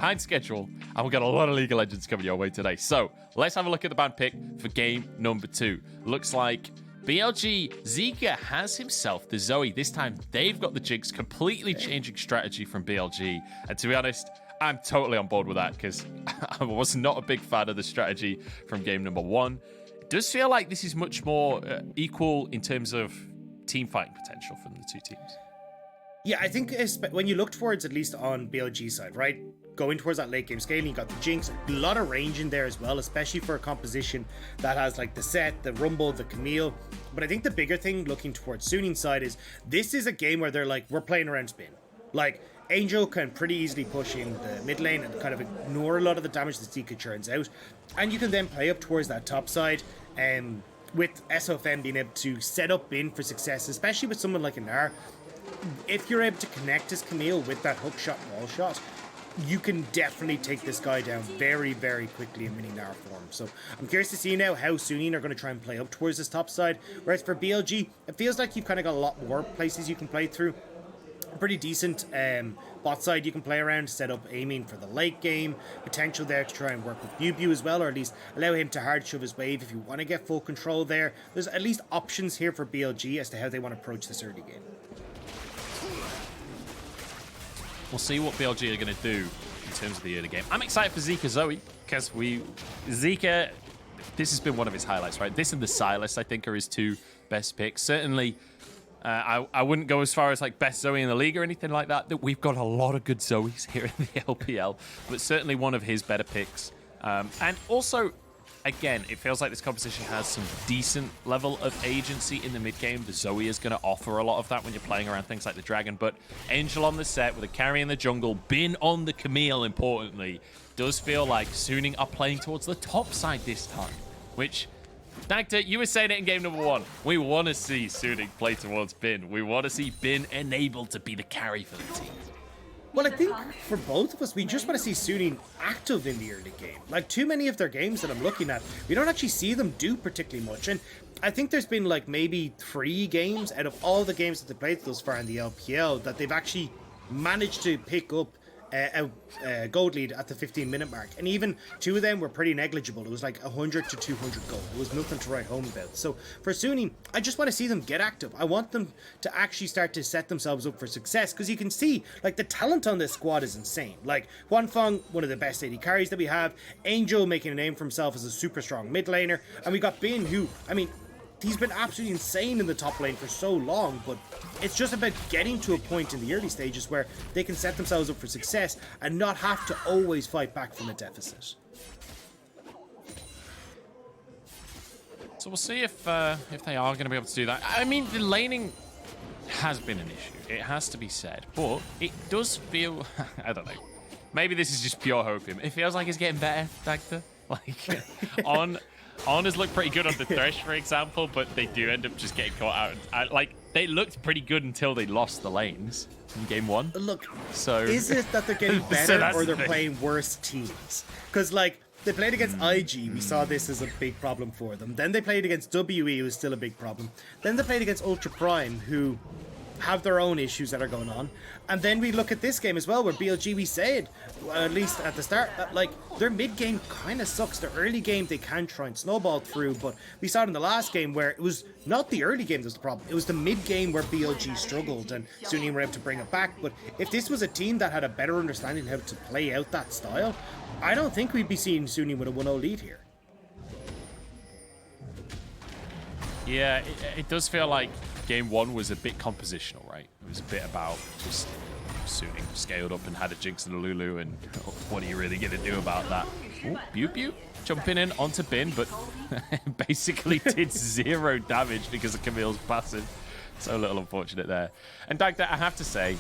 behind schedule, and we've got a lot of League of Legends coming your way today. So let's have a look at the band pick for game number 2. Looks like BLG Zika has himself the Zoe. This time they've got the Jinx, completely changing strategy from BLG. And to be honest, I'm totally on board with that because I was not a big fan of the strategy from game number 1. It does feel like this is much more equal in terms of team fighting potential from the two teams. Yeah, I think when you look towards, at least on BLG side, right? Going towards that late game scaling, you got the Jinx, a lot of range in there as well, especially for a composition that has like the Set, the Rumble, the Camille. But I think the bigger thing looking towards Sunin's side is this is a game where they're like, we're playing around spin. Like, Angel can pretty easily push in the mid lane and kind of ignore a lot of the damage that Zika churns out. And you can then play up towards that top side with SOFM being able to set up Bin for success, especially with someone like a Gnar. If you're able to connect his Camille with that hook shot, wall shot, you can definitely take this guy down very, very quickly in mini Gnar form. So I'm curious to see now how Sunin are going to try and play up towards this top side. Whereas for BLG, it feels like you've kind of got a lot more places you can play through. Pretty decent bot side you can play around, set up aiming for the late game, potential there to try and work with BuBu as well, or at least allow him to hard shove his wave if you want to get full control there. There's at least options here for BLG as to how they want to approach this early game. We'll see what BLG are going to do in terms of the early game. I'm excited for Zika Zoe because Zika, this has been one of his highlights, right? This and the Silas, I think, are his two best picks. Certainly, I wouldn't go as far as like best Zoe in the league or anything like that. That we've got a lot of good Zoes here in the LPL, but certainly one of his better picks. And also, again, it feels like this composition has some decent level of agency in the mid game. The Zoe is going to offer a lot of that when you're playing around things like the Dragon, but Angel on the Set with a carry in the jungle, Bin on the Camille, importantly, does feel like Suning are playing towards the top side this time, which... Dagda, you were saying it in game number 1. We want to see Suning play towards Bin. We want to see Bin enabled to be the carry for the team. Well, I think for both of us, we just want to see Suning active in the early game. Like, too many of their games that I'm looking at, we don't actually see them do particularly much. And I think there's been like maybe 3 games out of all the games that they played thus far in the LPL that they've actually managed to pick up a gold lead at the 15-minute mark, and even 2 of them were pretty negligible. It was like 100 to 200 gold. It was nothing to write home about. So for Suning, I just want to see them get active. I want them to actually start to set themselves up for success, because you can see like the talent on this squad is insane. Like Huanfeng, one of the best AD carries that we have, Angel making a name for himself as a super strong mid laner, and we got Bin, who, I mean, he's been absolutely insane in the top lane for so long, but it's just about getting to a point in the early stages where they can set themselves up for success and not have to always fight back from a deficit. So we'll see if they are going to be able to do that. I mean, the laning has been an issue. It has to be said, but it does feel, I don't know, maybe this is just pure hopium. It feels like it's getting better, Dagda. Like, On has looked pretty good on the Thresh, for example, but they do end up just getting caught out. Like, they looked pretty good until they lost the lanes in game 1. Look, so is it that they're getting better or they're playing worse teams? Because, like, they played against IG, we saw this as a big problem for them. Then they played against WE, who was still a big problem. Then they played against Ultra Prime, who have their own issues that are going on. And then we look at this game as well, where BLG, we said, at least at the start, that like their mid game kind of sucks. The early game they can try and snowball through, but we saw it in the last game where it was not the early game that was the problem. It was the mid game where BLG struggled and Suning were able to bring it back. But if this was a team that had a better understanding of how to play out that style, I don't think we'd be seeing Suning with a 1-0 lead here. Yeah, it does feel like game 1 was a bit compositional, right? It was a bit about just Suning scaled up and had a Jinx and a Lulu, and what are you really going to do about that? Ooh, BuBu jumping in onto Bin, but basically did 0 damage because of Camille's passive. So little unfortunate there. And Dagda, I have to say,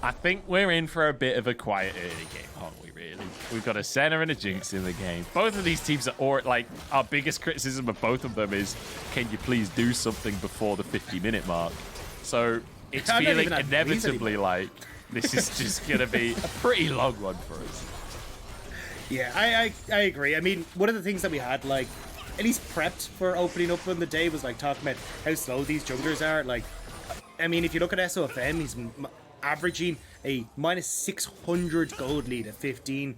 I think we're in for a bit of a quiet early game, aren't we, really? We've got a Senna and a Jinx in the game. Both of these teams are, like, our biggest criticism of both of them is, can you please do something before the 50-minute mark? So it's feeling inevitably like this is just going to be a pretty long one for us. Yeah, I agree. I mean, one of the things that we had, like, at least prepped for opening up on the day was, like, talking about how slow these junglers are. Like, I mean, if you look at SOFM, he's averaging a minus 600 gold lead at 15.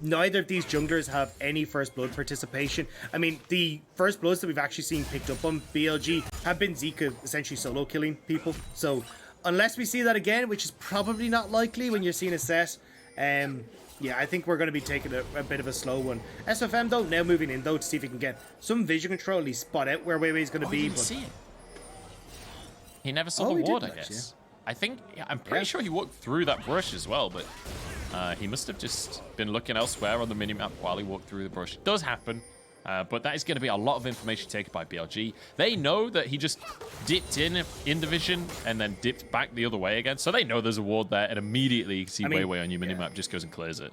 Neither of these junglers have any first blood participation. I mean, the first bloods that we've actually seen picked up on BLG have been Zika essentially solo killing people. So unless we see that again, which is probably not likely when you're seeing a set, yeah, I think we're going to be taking a bit of a slow one. SFM, though, now moving in, though, to see if he can get some vision control, at least spot out where Weiwei's going to be. He didn't see it. He never saw the ward, I guess. Yeah. I'm pretty sure he walked through that brush as well, but he must have just been looking elsewhere on the minimap while he walked through the brush. It does happen, but that is going to be a lot of information taken by BLG. They know that he just dipped in the vision and then dipped back the other way again, so they know there's a ward there, and immediately you can see Weiwei on your minimap just goes and clears it.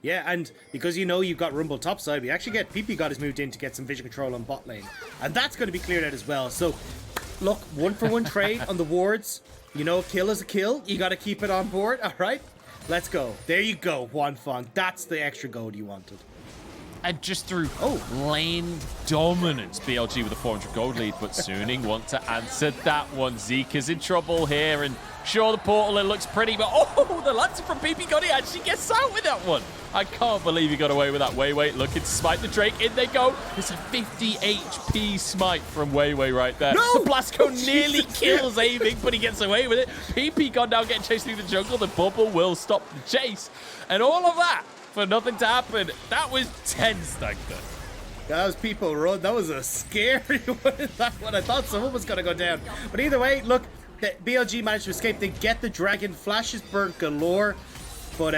Yeah, and because you know you've got Rumble topside, we actually get PP has moved in to get some vision control on bot lane, and that's going to be cleared out as well. So, look, 1-for-1 trade on the wards. You know, kill is a kill. You got to keep it on board. All right, let's go. There you go, Huanfeng. That's the extra gold you wanted. And just through lane dominance, BLG with a 400 gold lead, but Suning want to answer that one. Zika's in trouble here, and sure, the portal, it looks pretty, but the Lancer from PP God, he actually gets out with that one. I can't believe he got away with that. Weiwei looking to smite the Drake. In they go. It's a 50 HP smite from Weiwei right there. No! The Blasco nearly kills Aiming, but he gets away with it. PP God now getting chased through the jungle. The bubble will stop the chase. And all of that for nothing to happen. That was tense, Dagda. That was people run. That was a scary one. That one, I thought someone was going to go down. But either way, look, the BLG managed to escape. They get the dragon. Flashes burnt galore. But,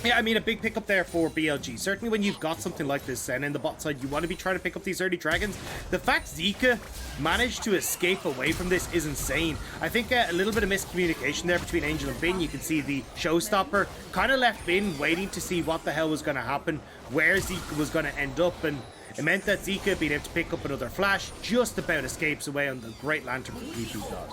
yeah, I mean, a big pickup there for BLG. Certainly when you've got something like this, and in the bot side, you want to be trying to pick up these early dragons. The fact Zika managed to escape away from this is insane. I think a little bit of miscommunication there between Angel and Bin. You can see the showstopper kind of left Bin waiting to see what the hell was going to happen, where Zika was going to end up, and it meant that Zika, being able to pick up another flash, just about escapes away on the great lantern from PP God.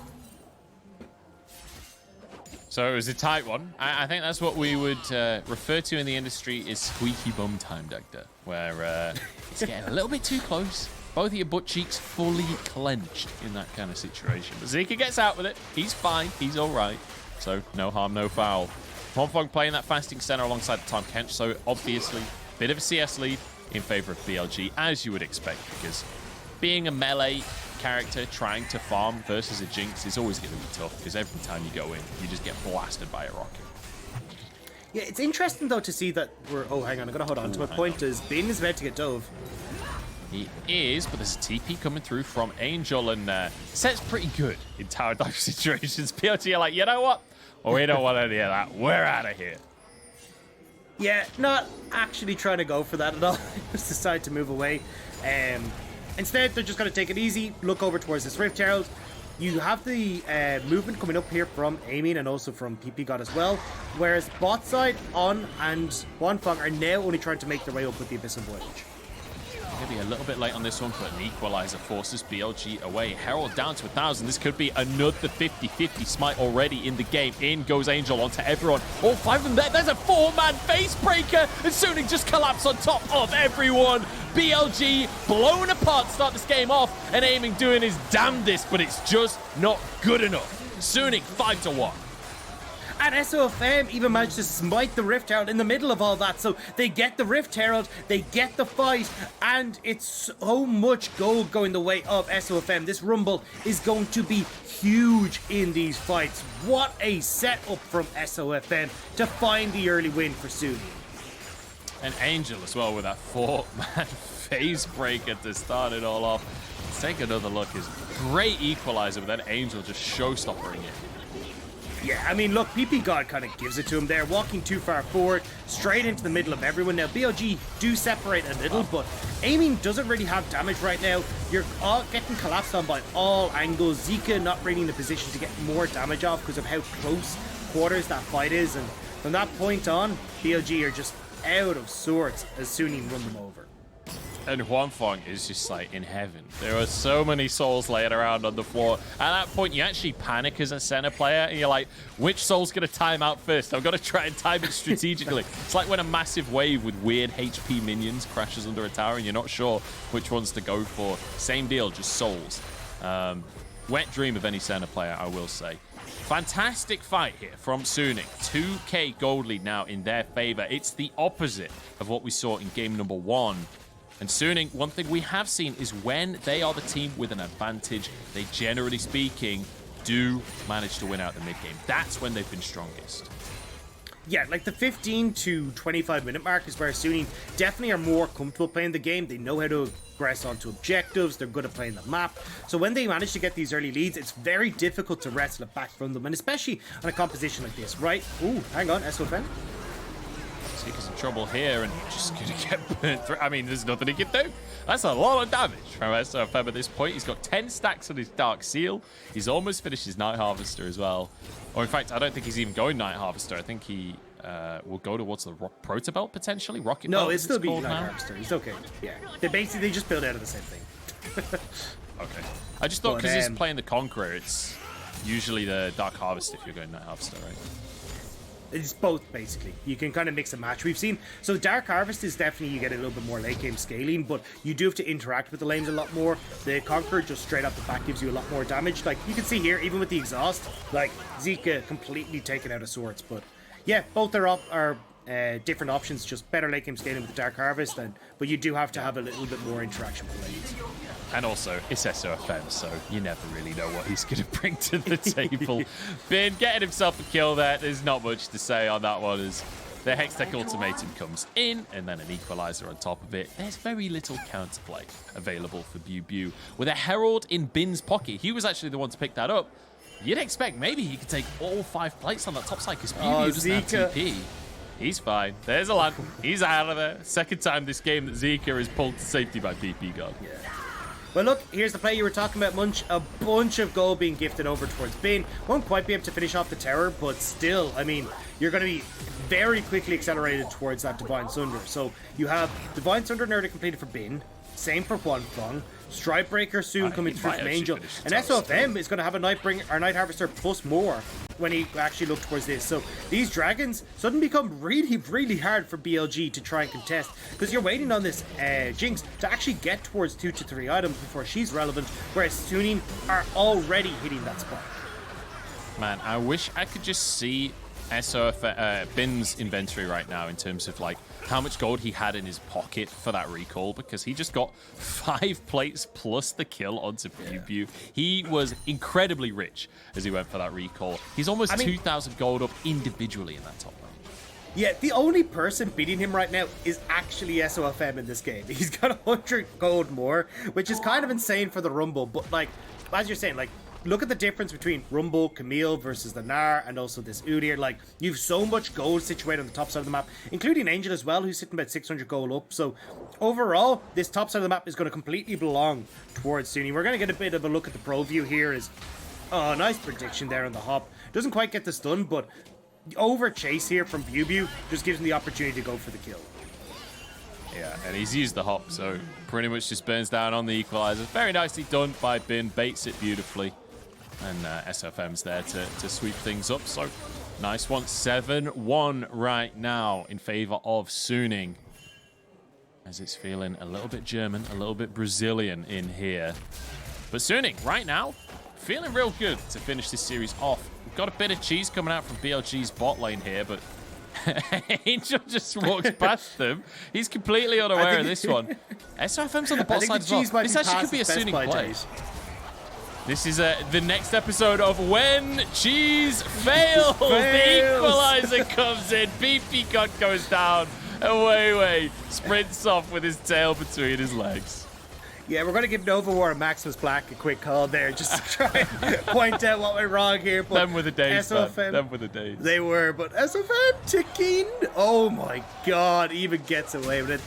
So it was a tight one. I think that's what we would refer to in the industry as squeaky bum time, Doctor, where it's getting a little bit too close. Both of your butt cheeks fully clenched in that kind of situation. But Zika gets out with it. He's fine. He's all right. So no harm, no foul. Huanfeng playing that fasting center alongside the Tom Kench. So obviously, bit of a CS lead in favor of BLG, as you would expect, because being a melee character trying to farm versus a Jinx is always going to be tough, because every time you go in, you just get blasted by a rocket. Yeah, it's interesting, though, to see that we're... Oh, hang on, I'm going to hold on to my point. Is Bin is about to get dove. He is, but there's a TP coming through from Angel, and set's pretty good in tower dive situations. PLG are like, you know what? Oh, we don't want any of that. We're out of here. Yeah, not actually trying to go for that at all. Just decide to move away. Instead, they're just going to take it easy, look over towards this Rift Herald. You have the movement coming up here from Aiming and also from PP God as well, whereas bot side, On and Huanfeng are now only trying to make their way up with the Abyssal Voyage. Maybe a little bit late on this one, but an equalizer forces BLG away. Herald down to 1,000. This could be another 50-50 smite already in the game. In goes Angel onto everyone. All five of them there. There's a four-man face breaker, and Suning just collapsed on top of everyone. BLG blown apart to start this game off, and Aiming doing his damnedest, but it's just not good enough. Suning 5-1. And SOFM even managed to smite the Rift Herald in the middle of all that. So they get the Rift Herald, they get the fight, and it's so much gold going the way of SOFM. This Rumble is going to be huge in these fights. What a setup from SOFM to find the early win for Suning. And Angel as well with that four-man phase breaker to start it all off. Let's take another look. Is great equalizer, but then Angel just showstoppering it. Yeah, I mean, look, PP God kind of gives it to him there, walking too far forward, straight into the middle of everyone. Now, BLG do separate a little, but Aiming doesn't really have damage right now. You're all getting collapsed on by all angles. Zika not really in the position to get more damage off because of how close quarters that fight is. And from that point on, BLG are just out of sorts as Suning run them over. And Huanfeng is just like in heaven. There are so many souls laying around on the floor. At that point, you actually panic as a center player, and you're like, which soul's going to time out first? I've got to try and time it strategically. It's like when a massive wave with weird HP minions crashes under a tower, and you're not sure which ones to go for. Same deal, just souls. Wet dream of any center player, I will say. Fantastic fight here from Suning. 2k gold lead now in their favor. It's the opposite of what we saw in game number 1. And Suning, one thing we have seen is when they are the team with an advantage, they generally speaking do manage to win out the mid game. That's when they've been strongest. Yeah, like the 15 to 25 minute mark is where Suning definitely are more comfortable playing the game. They know how to progress onto objectives. They're good at playing the map. So when they manage to get these early leads, it's very difficult to wrestle it back from them. And especially on a composition like this, right? Ooh, hang on, SOFM. Seeker's in trouble here and just going to get burnt through. I mean, there's nothing he can do. That's a lot of damage from SOFM at this point. He's got 10 stacks on his Dark Seal. He's almost finished his Night Harvester as well. Or in fact, I don't think he's even going Night Harvester. I think he will go towards the Proto Belt potentially. Rocket Belt. No, it's still be Night now. Harvester. He's okay. Yeah. They just build out of the same thing. Okay. I just thought because he's playing the Conqueror, it's usually the Dark Harvest if you're going Night Harvester, right? It's both, basically. You can kind of mix and match. We've seen... So Dark Harvest is definitely you get a little bit more late game scaling, but you do have to interact with the lanes a lot more. The Conqueror just straight off the back gives you a lot more damage. Like, you can see here, even with the exhaust, like, Zika completely taken out of sorts. But, yeah, both are different options. Just better late game scaling with the Dark Harvest, but you do have to have a little bit more interaction with lanes. And also, it's SOFM, so you never really know what he's going to bring to the table. Bin getting himself a kill there. There's not much to say on that one as the Hextech Ultimatum comes in and then an equalizer on top of it. There's very little counterplay available for BU with a Herald in Bin's pocket. He was actually the one to pick that up. You'd expect maybe he could take all 5 plates on that top side because BU doesn't have TP. He's fine. There's a land. He's out of there. Second time this game that Zika is pulled to safety by PP God. Yeah. Well, look, here's the play you were talking about, Munch. A bunch of gold being gifted over towards Bin. Won't quite be able to finish off the tower, but still, I mean, you're going to be very quickly accelerated towards that Divine Sunder. So you have Divine Sunder nearly completed for Bin. Same for Huanfeng. Strikebreaker soon coming through from Angel. And SOFM is going to have a Night Harvester plus more when he actually looks towards this. So these dragons suddenly become really, really hard for BLG to try and contest because you're waiting on this Jinx to actually get towards 2 to 3 items before she's relevant, whereas Suning are already hitting that spot. Man, I wish I could just see Bin's inventory right now in terms of like how much gold he had in his pocket for that recall because he just got 5 plates plus the kill onto BU. He was incredibly rich as he went for that recall. He's almost 2,000 gold up individually in that top lane. Yeah, the only person beating him right now is actually SOFM in this game. He's got 100 gold more, which is kind of insane for the Rumble, but like, as you're saying, like, look at the difference between Rumble, Camille versus the Gnar, and also this Udyr. Like, you've so much gold situated on the top side of the map, including Angel as well, who's sitting about 600 gold up. So, overall, this top side of the map is going to completely belong towards Suning. We're going to get a bit of a look at the pro view here. Oh, nice prediction there on the hop. Doesn't quite get the stun, but the over chase here from BU just gives him the opportunity to go for the kill. Yeah, and he's used the hop, so pretty much just burns down on the equalizer. Very nicely done by Bin, baits it beautifully. And SFM's there to sweep things up. So nice one. 7-1 right now in favor of Suning. As it's feeling a little bit German, a little bit Brazilian in here. But Suning, right now, feeling real good to finish this series off. We've got a bit of cheese coming out from BLG's bot lane here, but Angel just walks past them. He's completely unaware of this one. SFM's on the bot side as well. This actually could be a Suning play. This is the next episode of When Cheese Fails. The equalizer comes in. BP God goes down. And Wei sprints off with his tail between his legs. Yeah, we're going to give Nova War and Maximus Black a quick call there just to try and point out what went wrong here. But them were the days, SOFM, them were the days. They were, but SOFM ticking. Oh my God, even gets away with it.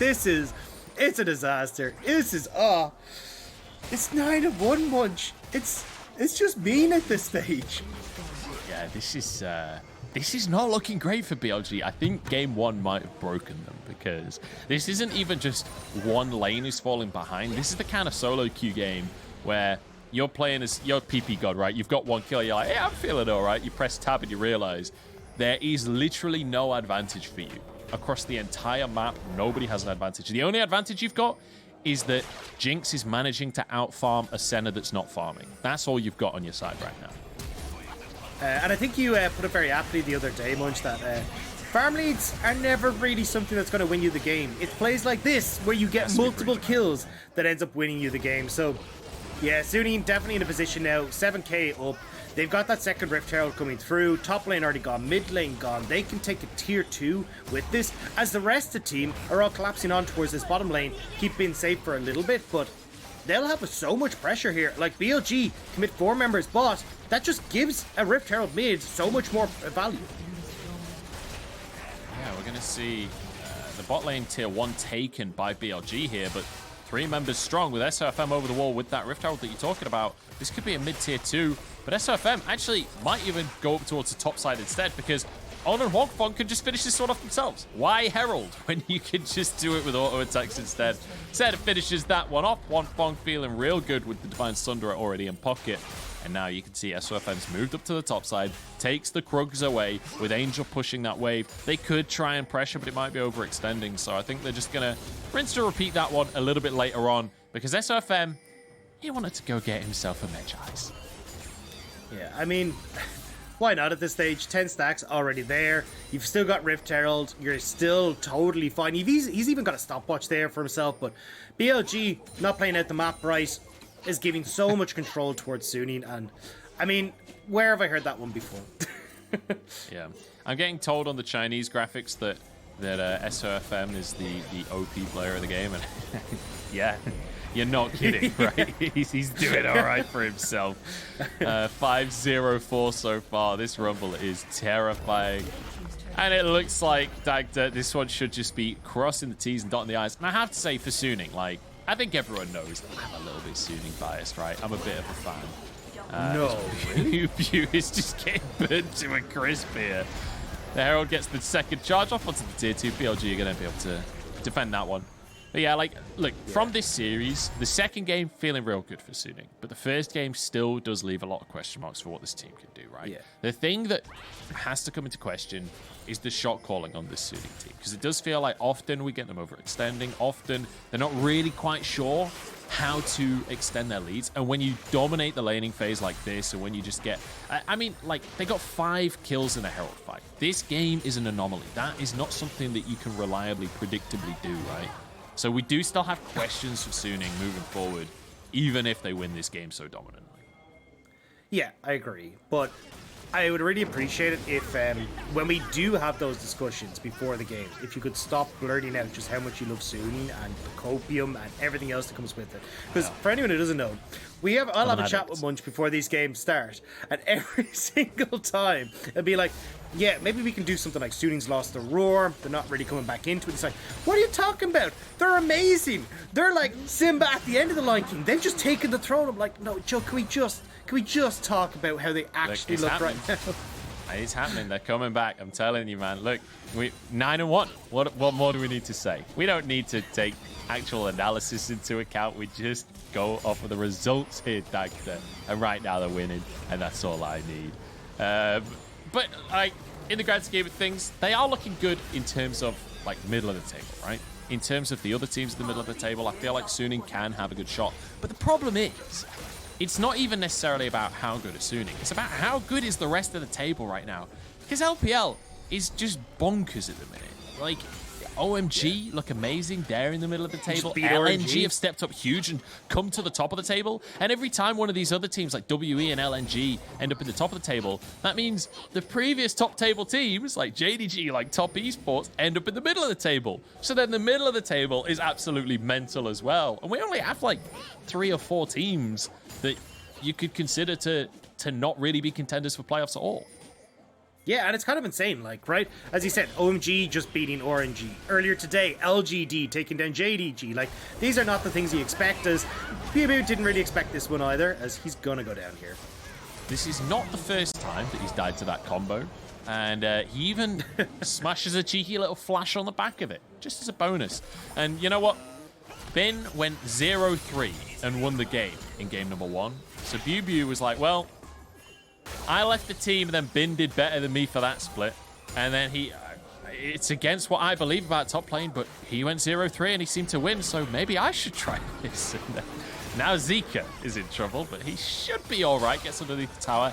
It's a disaster. It's 9-1 Munch. It's just mean at this stage. Yeah, this is not looking great for BLG. I think game 1 might have broken them because this isn't even just one lane who's falling behind. This is the kind of solo queue game where you're playing as you're PP God, right? You've got 1 kill, you're like, hey, I'm feeling all right. You press tab and you realize there is literally no advantage for you. Across the entire map, nobody has an advantage. The only advantage you've got is that Jinx is managing to out-farm a Senna that's not farming. That's all you've got on your side right now. And I think you put it very aptly the other day, Munch, that farm leads are never really something that's going to win you the game. It's plays like this where you get multiple kills that ends up winning you the game. So, yeah, Suning definitely in a position now. 7k up. They've got that second Rift Herald coming through. Top lane already gone. Mid lane gone. They can take a tier 2 with this, as the rest of the team are all collapsing on towards this bottom lane. Keep being safe for a little bit, but they'll have so much pressure here. Like, BLG commit 4 members, but that just gives a Rift Herald mid so much more value. Yeah, we're going to see the bot lane tier 1 taken by BLG here, but 3 members strong with SOFM over the wall with that Rift Herald that you're talking about. This could be a mid-tier 2, but SOFM actually might even go up towards the top side instead, because On and Hogfong can just finish this one off themselves. Why Herald when you can just do it with auto attacks instead? Zed finishes that one off. Hogfong feeling real good with the Divine Sunderer already in pocket. And now you can see SOFM's moved up to the top side, takes the Krugs away with Angel pushing that wave. They could try and pressure, but it might be overextending. So I think they're just going to rinse to repeat that one a little bit later on, because SOFM, he wanted to go get himself a Magi. Yeah, I mean, why not at this stage? 10 stacks already there. You've still got Rift Herald. You're still totally fine. He's even got a stopwatch there for himself, but BLG not playing out the map right is giving so much control towards Suning, and I mean, where have I heard that one before? Yeah, I'm getting told on the Chinese graphics that SOFM is the OP player of the game, and yeah, you're not kidding, right? he's doing all right for himself. 5-0-4 so far. This Rumble is terrifying. And it looks like this one should just be crossing the T's and dotting the I's. And I have to say, for Suning, like, I think everyone knows I'm a little bit Suning biased, right? I'm a bit of a fan. No, really? View is just getting burnt to a crisp here. The Herald gets the second charge off onto the tier 2. BLG are going to be able to defend that one. But yeah, like, look, from this series, the second game feeling real good for Suning, but the first game still does leave a lot of question marks for what this team can do, right? Yeah. The thing that has to come into question is the shot calling on this Suning team, because it does feel like often we get them overextending, often they're not really quite sure how to extend their leads, and when you dominate the laning phase like this, and when you just get, I mean, like, they got 5 kills in a Herald fight. This game is an anomaly. That is not something that you can reliably, predictably do, right? So we do still have questions for Suning moving forward, even if they win this game so dominantly. Yeah, I agree. But I would really appreciate it if, when we do have those discussions before the game, if you could stop blurting out just how much you love Suning and the copium and everything else that comes with it. Because for anyone who doesn't know, I'll have a chat with Munch before these games start, and every single time it'll be like, yeah, maybe we can do something like Suning's lost the roar. They're not really coming back into it. It's like, what are you talking about? They're amazing. They're like Simba at the end of the Lion King. They've just taken the throne. I'm like, no, Joe, can we just talk about how they actually look right now? It's happening. They're coming back. I'm telling you, man. Look, 9-1. What more do we need to say? We don't need to take actual analysis into account. We just go off of the results here, Dagda. And right now they're winning, and that's all I need. But like, in the grand scheme of things, they are looking good in terms of like middle of the table, right? In terms of the other teams in the middle of the table, I feel like Suning can have a good shot. But the problem is, it's not even necessarily about how good is Suning. It's about how good is the rest of the table right now. Because LPL is just bonkers at the minute. Like, OMG look amazing there in the middle of the table. LNG have stepped up huge and come to the top of the table. And every time one of these other teams like WE and LNG end up in the top of the table, that means the previous top table teams like JDG, like Top Esports, end up in the middle of the table. So then the middle of the table is absolutely mental as well. And we only have like 3 or 4 teams that you could consider to not really be contenders for playoffs at all. Yeah, and it's kind of insane, like, right? As you said, OMG just beating RNG. Earlier today, LGD taking down JDG. Like, these are not the things you expect, as Bilibili didn't really expect this one either, as he's gonna go down here. This is not the first time that he's died to that combo, and he even smashes a cheeky little flash on the back of it, just as a bonus. And you know what? Bin went 0-3 and won the game in game number 1. So Bew was like, well, I left the team, and then Bin did better than me for that split. And then it's against what I believe about top lane, but he went 0-3 and he seemed to win, so maybe I should try this. And now Zika is in trouble, but he should be all right. Gets underneath the tower.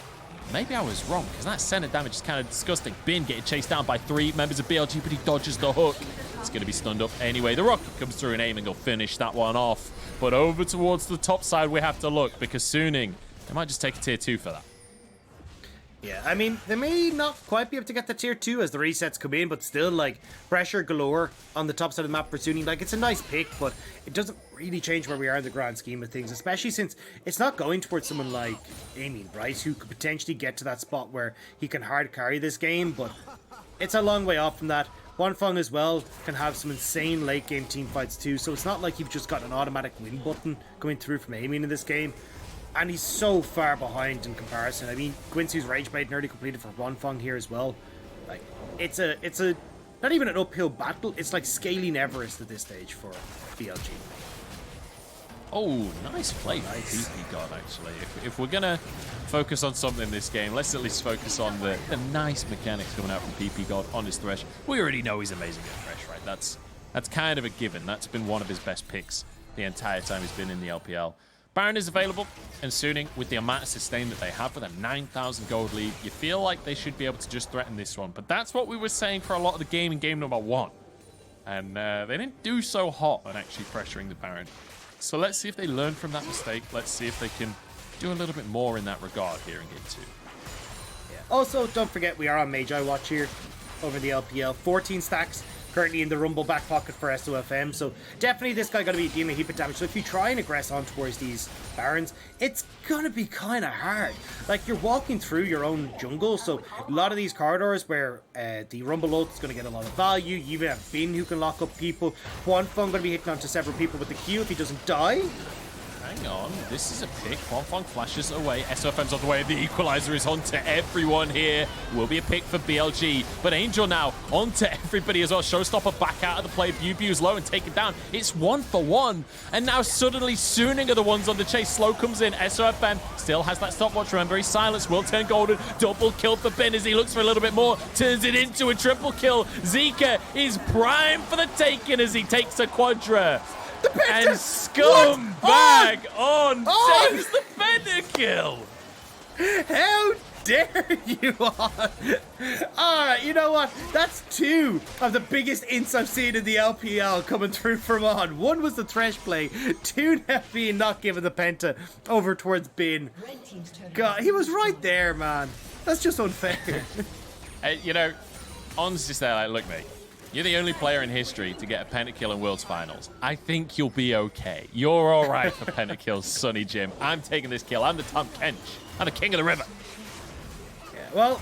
maybe I was wrong, because that center damage is kind of disgusting. Bin getting chased down by 3 members of BLG, but he dodges the hook. It's going to be stunned up anyway. The rocket comes through and aim and will finish that one off. But over towards the top side we have to look, because Suning, they might just take a tier 2 for that. Yeah, I mean, they may not quite be able to get the tier 2 as the resets come in, but still, like, pressure galore on the top side of the map for Suning. Like, it's a nice pick, but it doesn't really change where we are in the grand scheme of things, especially since it's not going towards someone like Aiming, right, who could potentially get to that spot where he can hard carry this game, but it's a long way off from that. Wanfeng as well can have some insane late game team fights too, so it's not like you've just got an automatic win button coming through from Aiming in this game. And he's so far behind in comparison. I mean, Quincy's Rage Blade nearly completed for Wanfeng here as well. Like, it's a not even an uphill battle. It's like scaling Everest at this stage for BLG. Oh, nice play from PP God, actually. If we're going to focus on something in this game, let's at least focus on the nice mechanics coming out from PP God on his Thresh. We already know he's amazing at Thresh, right? That's kind of a given. That's been one of his best picks the entire time he's been in the LPL. Baron is available, and Suning, with the amount of sustain that they have with a 9,000 gold lead, you feel like they should be able to just threaten this one. But that's what we were saying for a lot of the game in game number 1. And they didn't do so hot on actually pressuring the Baron. So let's see if they learn from that mistake. Let's see if they can do a little bit more in that regard here in game 2. Yeah. Also, don't forget, we are on Magi Watch here over the LPL. 14 stacks currently in the Rumble back pocket for SOFM, so definitely this guy going to be dealing a heap of damage. So if you try and aggress on towards these Barons, it's going to be kind of hard. Like, you're walking through your own jungle, so a lot of these corridors where the Rumble ult is going to get a lot of value. You even have Bin who can lock up people. Wanfeng going to be hitting onto several people with the Q if he doesn't die. Hang on, this is a pick. Wanfeng flashes away. SOFM's on the way. The equalizer is onto everyone here. Will be a pick for BLG. But Angel now onto everybody as well. Showstopper back out of the play. Bew's low and taken down. It's 1-for-1. And now suddenly Suning are the ones on the chase. Slow comes in. SOFM still has that stopwatch. Remember, his silence will turn golden. Double kill for Bin as he looks for a little bit more. Turns it into a triple kill. Zika is prime for the taking as he takes a quadra. And Scumbag on takes the pentakill. How dare you on? Alright, you know what? That's 2 of the biggest ints I've seen in the LPL coming through from On. 1 was the Thresh play, 2 now being not given the penta over towards Bin. God, he was right there, man. That's just unfair. You know, On's just there like, look, mate. You're the only player in history to get a pentakill in Worlds Finals. I think you'll be okay. You're all right for pentakills, Sonny Jim. I'm taking this kill. I'm the Tom Kench. I'm the king of the river. Yeah, well,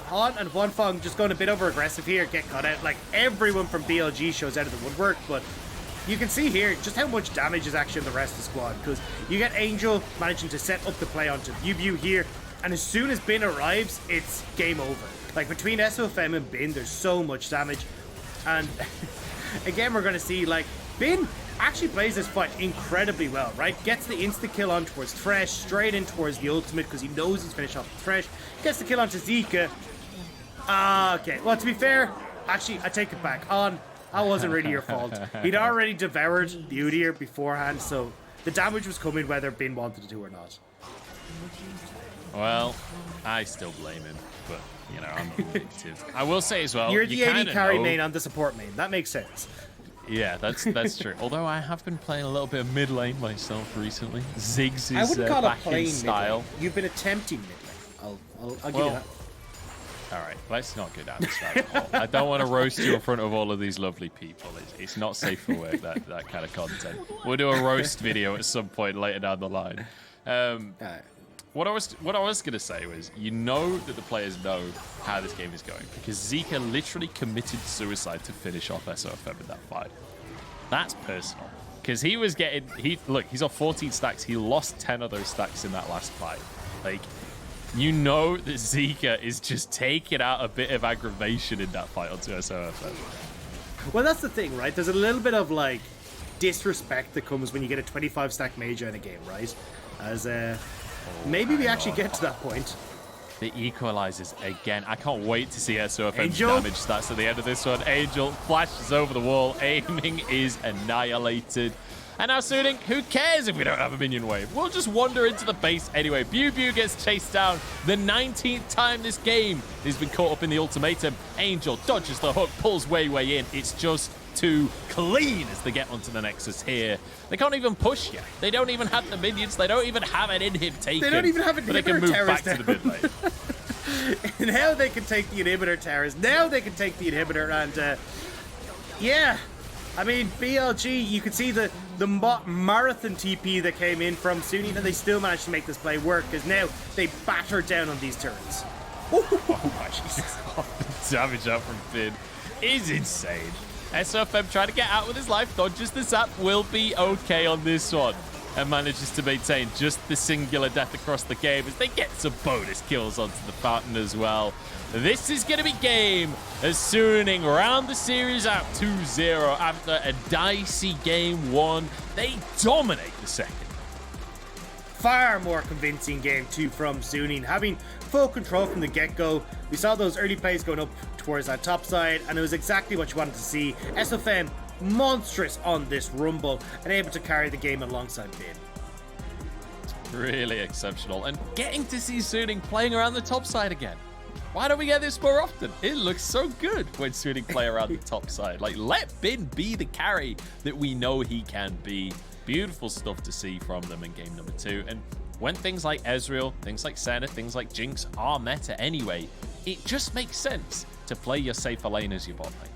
Han and Wanfeng just going a bit over aggressive here, get caught out. Like, everyone from BLG shows out of the woodwork, but you can see here just how much damage is actually on the rest of the squad, because you get Angel managing to set up the play onto Bew here, and as soon as Bin arrives, it's game over. Like, between SOFM and Bin, there's so much damage. And again, we're going to see, like, Bin actually plays this fight incredibly well, right? Gets the insta-kill on towards Thresh, straight in towards the ultimate because he knows he's finished off with Thresh. Gets the kill onto Zika. Okay, well, to be fair, actually, I take it back. On, that wasn't really your fault. He'd already devoured Beauty here beforehand, so the damage was coming whether Bin wanted to or not. Well, I still blame him, but, you know, I'm vindictive. I will say as well, You're the AD carry know... main on the support main. That makes sense. Yeah, that's true. Although I have been playing a little bit of mid lane myself recently. Ziggs is back in style. You've been attempting mid lane. I'll give you that. All right, let's not go down this rabbit hole. I don't want to roast you in front of all of these lovely people. It's not safe for work, that kind of content. We'll do a roast video at some point later down the line. What I was gonna say was, you know that the players know how this game is going because Zika literally committed suicide to finish off SOFM in that fight. That's personal because he was getting he's on 14 stacks. He lost 10 of those stacks in that last fight. Like, you know that Zika is just taking out a bit of aggravation in that fight onto SOFM. Well, that's the thing, right? There's a little bit of like disrespect that comes when you get a 25 stack major in a game, right? As maybe we actually get to that point. The equalizers again. I can't wait to see SOFM's Angel. damage stats at the end of this one. Angel flashes over the wall. Aiming is annihilated. And now Suning, who cares if we don't have a minion wave? We'll just wander into the base anyway. Bew gets chased down the 19th time this game. He's been caught up in the ultimatum. Angel dodges the hook, pulls way in. It's just too clean as they get onto the Nexus here. They can't even push yet. They don't even have the minions. They don't even have an inhib taken. They don't even have an inhibitor. They can move back down. to the mid lane. Now they can take the inhibitor towers. Now they can take the inhibitor and yeah. I mean, BLG, you could see the marathon TP that came in from Sunny, and they still managed to make this play work because now they batter down on these turrets. Oh my Jesus. The damage out from Finn is insane. SOFM trying to get out with his life, dodges the zap, will be okay on this one, and manages to maintain just the singular death across the game as they get some bonus kills onto the fountain as well. This is going to be game as Suning round the series out 2-0 after a dicey game one. They dominate the second. Far more convincing game two from Suning, having full control from the get-go. We saw those early plays going up towards that top side, and it was exactly what you wanted to see. SFM monstrous on this rumble and able to carry the game alongside Bin. Really exceptional, and getting to see Suning playing around the top side again. Why don't we get this more often? It looks so good when Suning play around the top side. Like, let Bin be the carry that we know he can be. Beautiful stuff to see from them in game number 2. And when things like Ezreal, things like Senna, things like Jinx are meta anyway, it just makes sense to play your safer lane as your bot lane.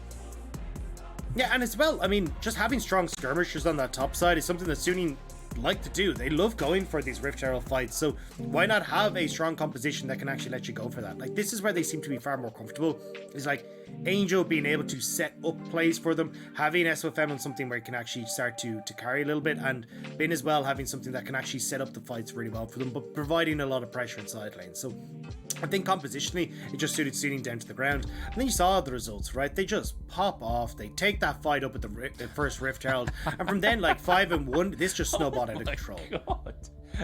Yeah, and as well, I mean, just having strong skirmishers on that top side is something that Suning like to do. They love going for these Rift Herald fights, so why not have a strong composition that can actually let you go for that? Like, this is where they seem to be far more comfortable, is like Angel being able to set up plays for them, having SOFM on something where it can actually start to carry a little bit, and Bin as well having something that can actually set up the fights really well for them, but providing a lot of pressure inside lane. So I think compositionally, it just suited Suning down to the ground. And then you saw the results, right? They just pop off. They take that fight up at the first Rift Herald. And from then, like 5-1, this just snowballed out of control. God.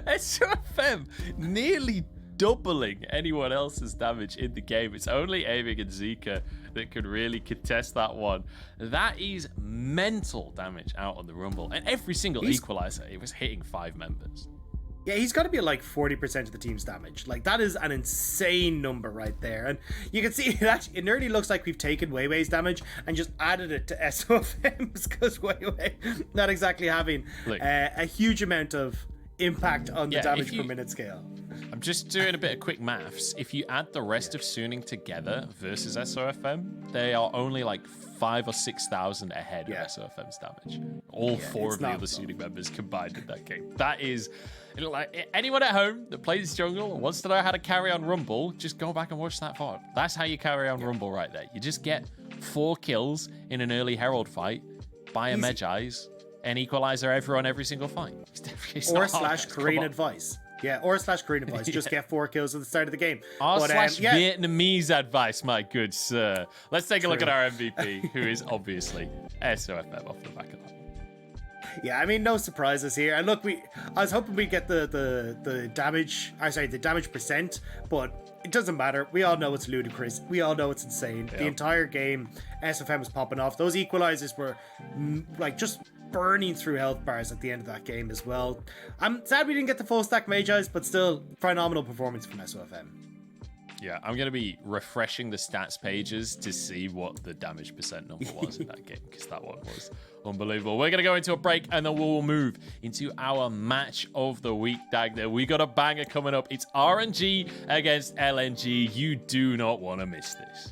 SOFM nearly doubling anyone else's damage in the game. It's only Aiming and Zika that could really contest that one. That is mental damage out on the Rumble. And every single equalizer, it was hitting 5 members. Yeah, he's got to be at like 40% of the team's damage. Like, that is an insane number right there. And you can see it nearly looks like we've taken Weiwei's damage and just added it to SOFM's, because Weiwei not exactly having a huge amount of impact on the damage per minute scale. I'm just doing a bit of quick maths. If you add the rest of Suning together versus SOFM, they are only like 5,000 or 6,000 ahead of SOFM's damage. All 4 of the other Suning members combined in that game. That is, like, anyone at home that plays jungle and wants to know how to carry on Rumble, just go back and watch that VOD. That's how you carry on Rumble right there. You just get 4 kills in an early Herald fight, buy a Medjai's, and equalizer everyone every single fight. Or slash Korean advice. Yeah, or slash Korean advice. Just get 4 kills at the start of the game. Slash Vietnamese advice, my good sir. Let's take a look at our MVP, who is obviously SOFM off the back of that. Yeah, I mean, no surprises here. And look, I was hoping we'd get the damage, the damage percent, but it doesn't matter. We all know it's ludicrous. We all know it's insane. Yep. The entire game, SFM was popping off. Those equalizers were like just burning through health bars at the end of that game as well. I'm sad we didn't get the full stack Magi's, but still phenomenal performance from SOFM. Yeah, I'm going to be refreshing the stats pages to see what the damage percent number was in that game, because that one was unbelievable. We're going to go into a break, and then we'll move into our match of the week, Dagda. We got a banger coming up. It's RNG against LNG. You do not want to miss this.